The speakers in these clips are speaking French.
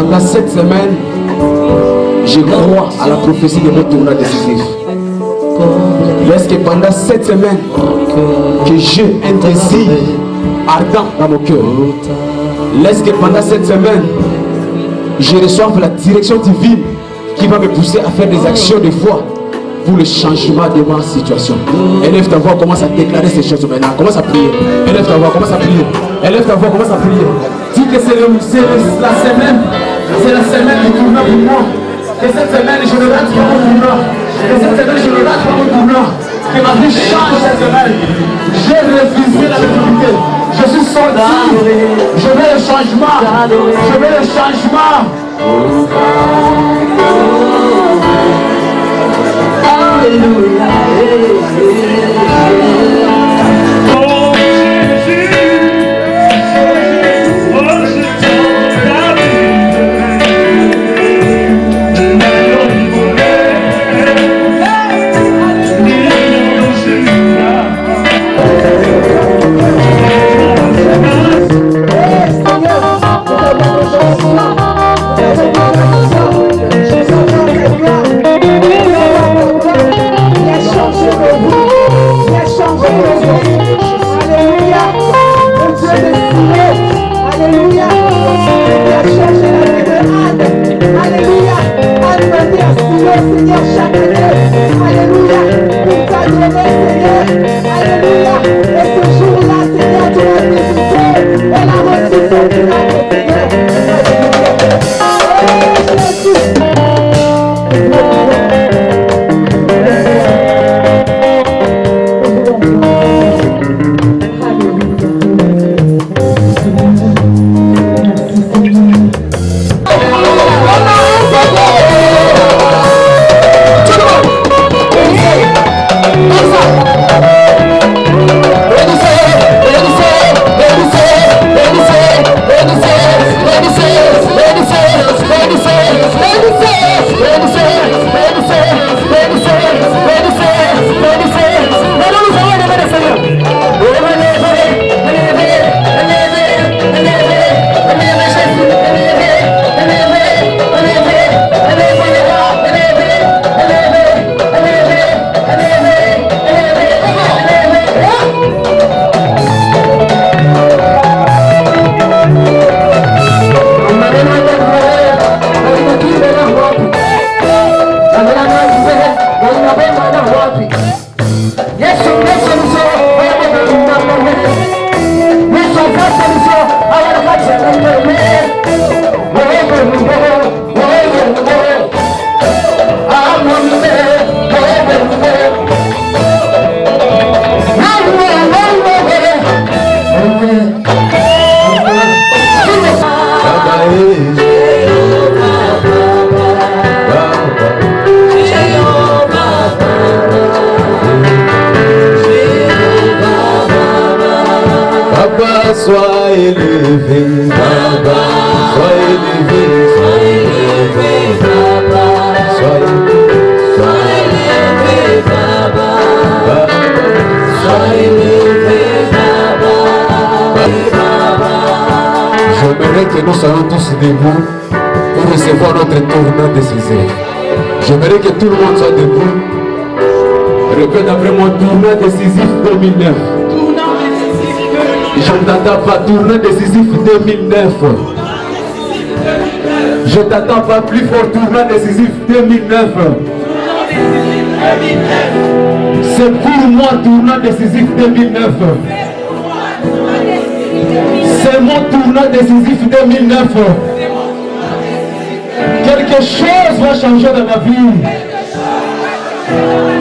pendant cette semaine, je crois à la prophétie de mon tournant décisif. Laisse que pendant cette semaine, que j'ai un désir ardent dans mon cœur. Laisse que pendant cette semaine, je reçoive la direction divine qui va me pousser à faire des actions de foi pour le changement de ma situation. Élève ta voix, commence à déclarer ces choses maintenant. Commence à prier. Élève ta voix, commence à prier. Élève ta voix, commence à prier. Dis que c'est la semaine. C'est la semaine du tournant pour moi. Que cette semaine, je ne rate pas mon tournant. Que cette semaine, je ne rate pas mon tournant. Que ma vie change cette semaine. J'ai refusé la médiocrité. Je suis sorti. Je veux le changement. Je veux le changement. Alléluia. Seigneur, chaque année, alléluia, pour t'adorer, Seigneur, alléluia, et ce jour-là, Seigneur, tu vas visiter, elle a reçu son miracle, Seigneur, sois élevé, Baba, sois élevé, Baba, sois élevé, Baba, sois élevé, Baba. J'aimerais que nous soyons tous debout pour recevoir notre tournant décisif. J'aimerais que tout le monde soit debout. Répète après moi, tournant décisif 2009. Je ne t'attends pas, tournant décisif 2009. Je ne t'attends pas, plus fort, tournant décisif 2009. C'est pour moi, tournant décisif 2009. C'est mon tournant décisif 2009. Quelque chose va changer dans ma vie.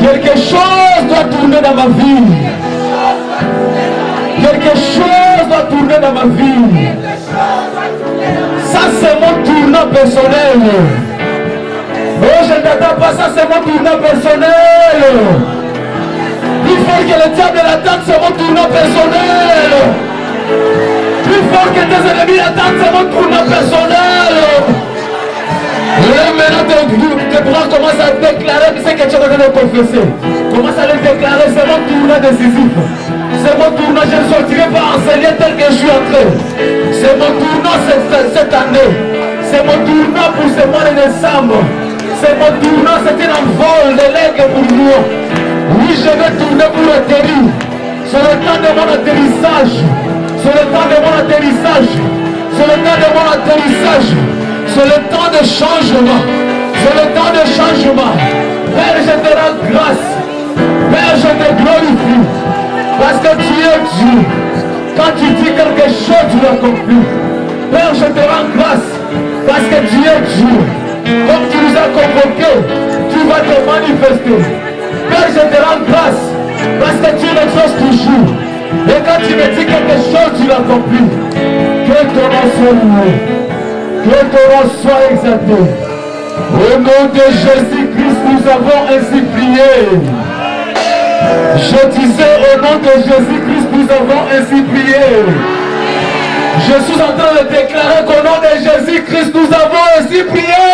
Quelque chose doit tourner dans ma vie. Quelque chose doit tourner dans ma vie. Ça c'est mon tournant personnel. Oh, je ne t'attends pas, ça c'est mon tournant personnel. Plus fort que le diable l'attente, c'est mon tournant personnel. Plus fort que tes ennemis l'attendent, c'est mon tournant personnel. Et maintenant tes bras commencent à déclarer ce que tu es en train de confesser. Commence à le déclarer, c'est mon tournant décisif. C'est mon tournant, je ne sortirai pas enseigner tel que je suis entré. C'est mon tournant cette année. C'est mon tournant pour ce mois de décembre. C'est mon tournant, c'est un envol de l'aigle pour moi. Oui, je vais tourner pour atterrir. C'est le temps de mon atterrissage. C'est le temps de mon atterrissage. C'est le temps de mon atterrissage. C'est le temps de changement. C'est le temps de changement. Père, je te rends grâce. Père, je te glorifie. Parce que tu es Dieu. Quand tu dis quelque chose, tu l'accomplis. Père, je te rends grâce. Parce que tu es Dieu. Comme tu nous as convoqués, tu vas te manifester. Père, je te rends grâce. Parce que tu l'exauces toujours. Et quand tu me dis quelque chose, tu l'accomplis. Que ton nom soit loué. Que ton nom soit exalté. Au nom de Jésus-Christ, nous avons ainsi prié. Je disais, au nom de Jésus-Christ, nous avons ainsi prié. Je suis en train de déclarer qu'au nom de Jésus-Christ, nous avons ainsi prié.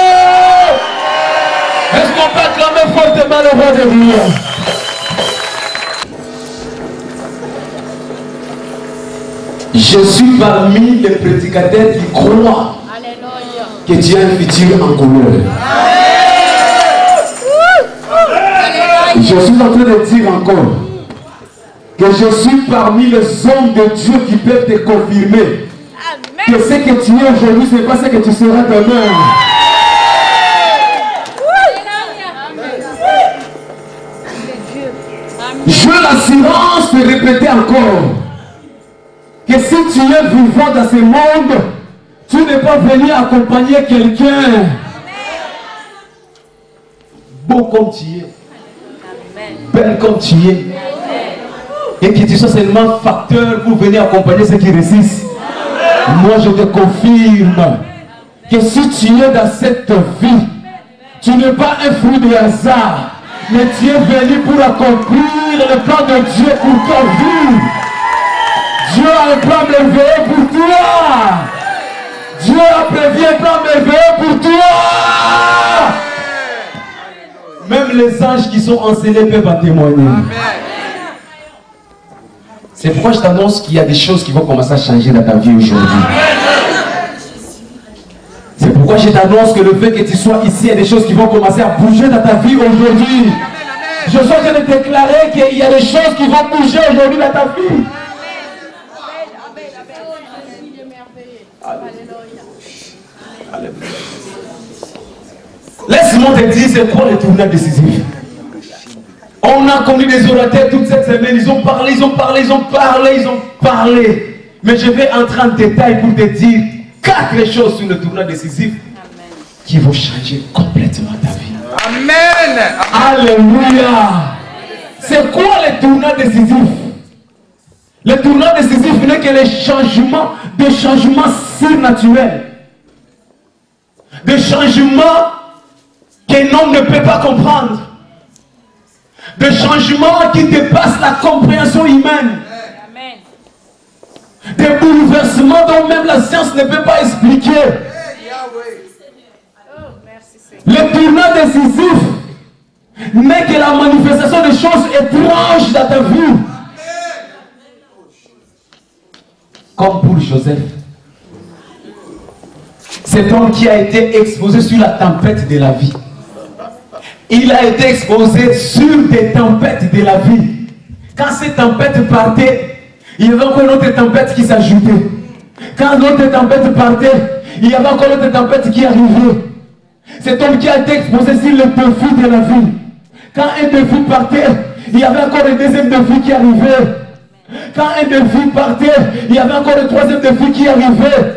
Est-ce qu'on peut acclamer fortement le roi de Dieu? Je suis parmi les prédicateurs qui croient que tu as un futur en couleur. Je suis en train de dire encore que je suis parmi les hommes de Dieu qui peuvent te confirmer que ce que tu es aujourd'hui, ce n'est pas ce que tu seras demain. Je l'assurance de répéter encore que si tu es vivant dans ce monde, tu n'es pas venu accompagner quelqu'un. Beau comme tu es, belle comme tu es, et que tu sois seulement facteur pour venir accompagner ceux qui résistent. Moi je te confirme que si tu es dans cette vie, tu n'es pas un fruit de hasard, mais tu es venu pour accomplir le plan de Dieu pour ta vie. Dieu a un plan merveilleux pour toi. Dieu a prévu un plan merveilleux pour toi. Même les anges qui sont enseignés peuvent en témoigner. C'est pourquoi je t'annonce qu'il y a des choses qui vont commencer à changer dans ta vie aujourd'hui. C'est pourquoi je t'annonce que le fait que tu sois ici, il y a des choses qui vont commencer à bouger dans ta vie aujourd'hui. Je suis en train de déclarer qu'il y a des choses qui vont bouger aujourd'hui dans ta vie. Laisse-moi te dire, c'est quoi le tournant décisif? On a connu des orateurs toute cette semaine, ils ont parlé, ils ont parlé, ils ont parlé, ils ont parlé. Mais je vais entrer en détail pour te dire 4 choses sur le tournant décisif qui vont changer complètement ta vie. Amen. Alléluia. C'est quoi le tournant décisif? Le tournant décisif n'est que les changements, des changements surnaturels. Des changements qu'un homme ne peut pas comprendre. Des changements qui dépassent la compréhension humaine. Des bouleversements dont même la science ne peut pas expliquer. Le tournant décisif n'est que la manifestation de choses étranges dans ta vie. Comme pour Joseph. Cet homme qui a été exposé sur la tempête de la vie. Il a été exposé sur des tempêtes de la vie. Quand ces tempêtes partaient, il y avait encore une autre tempête qui s'ajoutait. Quand l'autre tempête partait, il y avait encore une autre tempête qui arrivait. Cet homme qui a été exposé sur le défi de la vie. Quand un défi partait, il y avait encore un deuxième défi qui arrivait. Quand un défi partait, il y avait encore un troisième défi qui arrivait.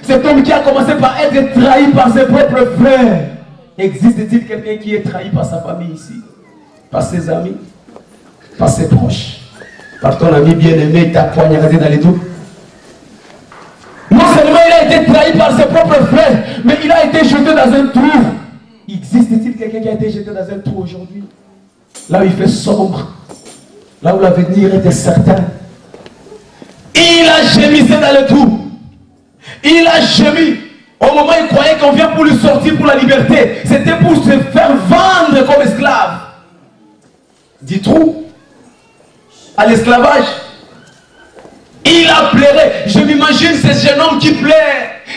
Cet homme qui a commencé par être trahi par ses propres frères. Existe-t-il quelqu'un qui est trahi par sa famille ici? Par ses amis? Par ses proches? Par ton ami bien-aimé, il t'a poignardé dans les dos? Non seulement il a été trahi par ses propres frères, mais il a été jeté dans un trou. Existe-t-il quelqu'un qui a été jeté dans un trou aujourd'hui? Là où il fait sombre, là où l'avenir était certain. Il a gémissé dans le trou. Il a gémi. Au moment où il croyait qu'on vient pour lui sortir pour la liberté, c'était pour se faire vendre comme esclave. Du trou à l'esclavage. Il a pleuré. Je m'imagine ce jeune homme qui pleure.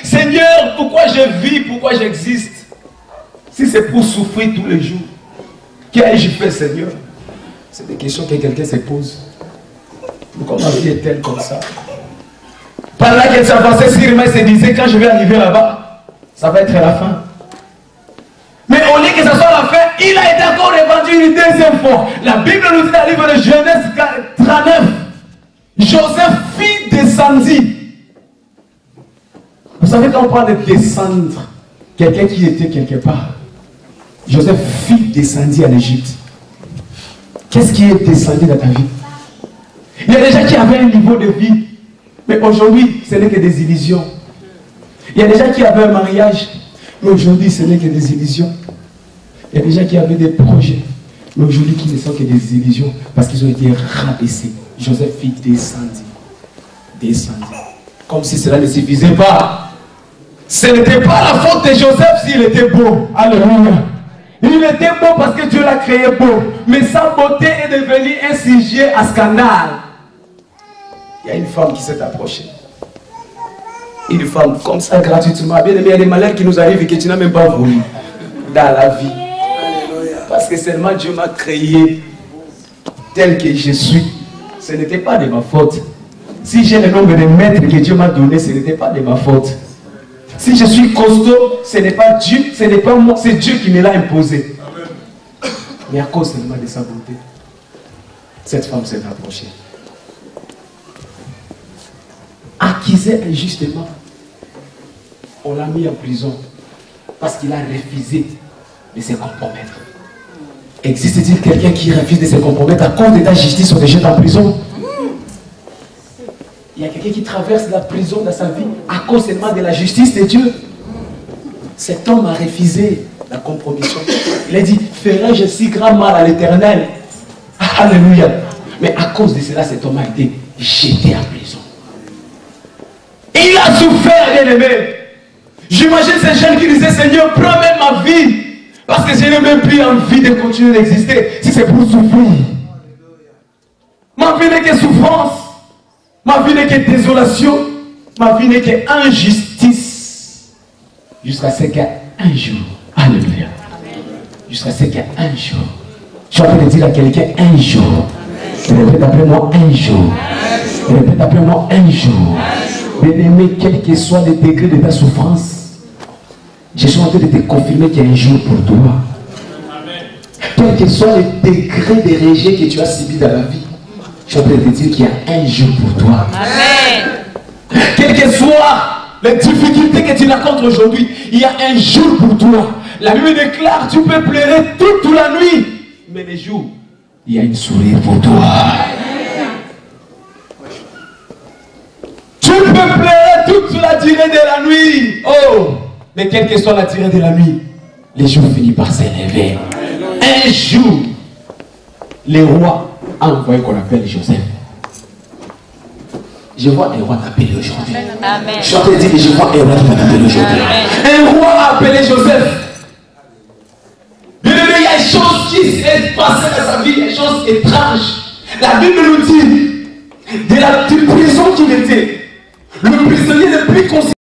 Seigneur, pourquoi je vis, pourquoi j'existe? Si c'est pour souffrir tous les jours, qu'ai-je fait, Seigneur? C'est des questions que quelqu'un se pose. Pourquoi ma vie est-elle comme ça? Pendant qu'elle s'avançait sur moi, elle se disait, quand je vais arriver là-bas, ça va être la fin. Mais au lieu que ça soit la fin, il a été encore revendu une deuxième fois. La Bible nous dit dans le livre de Genèse 39, Joseph fit descendre. Vous savez, quand on parle de descendre, quelqu'un qui était quelque part, Joseph fit descendre en Égypte. Qu'est-ce qui est descendu dans ta vie? Il y a des gens qui avaient un niveau de vie, mais aujourd'hui, ce n'est que des illusions. Il y a des gens qui avaient un mariage, mais aujourd'hui, ce n'est que des illusions. Il y a des gens qui avaient des projets, mais aujourd'hui, qui ne sont que des illusions, parce qu'ils ont été rabaissés. Joseph fit descendre. Descendre. Comme si cela ne suffisait pas. Ce n'était pas la faute de Joseph s'il était beau. Alléluia. Il était beau parce que Dieu l'a créé beau. Mais sa beauté est devenue un sujet à scandale. Il y a une femme qui s'est approchée. Une femme comme ça gratuitement. Bien aimé, il y a des malheurs qui nous arrivent et que tu n'as même pas voulu dans la vie. Parce que seulement Dieu m'a créé tel que je suis. Ce n'était pas de ma faute. Si j'ai le nombre de mètres que Dieu m'a donné, ce n'était pas de ma faute. Si je suis costaud, ce n'est pas Dieu, ce n'est pas moi, c'est Dieu qui me l'a imposé. Mais à cause seulement de sa beauté, cette femme s'est approchée. Accusé injustement, on l'a mis en prison parce qu'il a refusé de se compromettre. Existe-t-il quelqu'un qui refuse de se compromettre à cause de ta justice, on te jette en prison? Il y a quelqu'un qui traverse la prison dans sa vie à cause seulement de la justice de Dieu. Cet homme a refusé la compromission. Il a dit, ferai-je si grand mal à l'Éternel? Alléluia. Mais à cause de cela, cet homme a été jeté en prison. Et il a souffert, bien aimé. J'imagine ces jeunes qui disaient, Seigneur, prends même ma vie. Parce que je n'ai même plus envie de continuer d'exister. Si c'est pour souffrir. Ma vie n'est que souffrance. Ma vie n'est que désolation. Ma vie n'est que injustice. Jusqu'à ce qu'un jour. Alléluia. Jusqu'à ce qu'un jour. Je suis en train de dire à quelqu'un un jour. Répète après moi un jour. Répète après moi un jour. Bien-aimé, quel que soit le degré de ta souffrance, je suis en train de te confirmer qu'il y a un jour pour toi. Quel que soit le degré de rejet que tu as subi dans la vie, je suis en train de te dire qu'il y a un jour pour toi. Amen. Quelles que soient les difficultés que tu rencontres aujourd'hui, il y a un jour pour toi. La Bible déclare, tu peux pleurer toute la nuit, mais les jours, il y a une sourire pour toi. Tu peux pleurer toute la durée de la nuit. Oh, mais quelle que soit la durée de la nuit, les jours finissent par s'élever. Un jour, les rois a envoyé qu'on appelle Joseph. Je vois un roi t'appeler aujourd'hui. Je suis en train de dire que je vois un roi t'appeler aujourd'hui. Un roi a appelé Joseph. Il y a des choses qui s'est passées dans sa vie, des choses étranges. La Bible nous dit de la prison qu'il était, le prisonnier le plus considéré.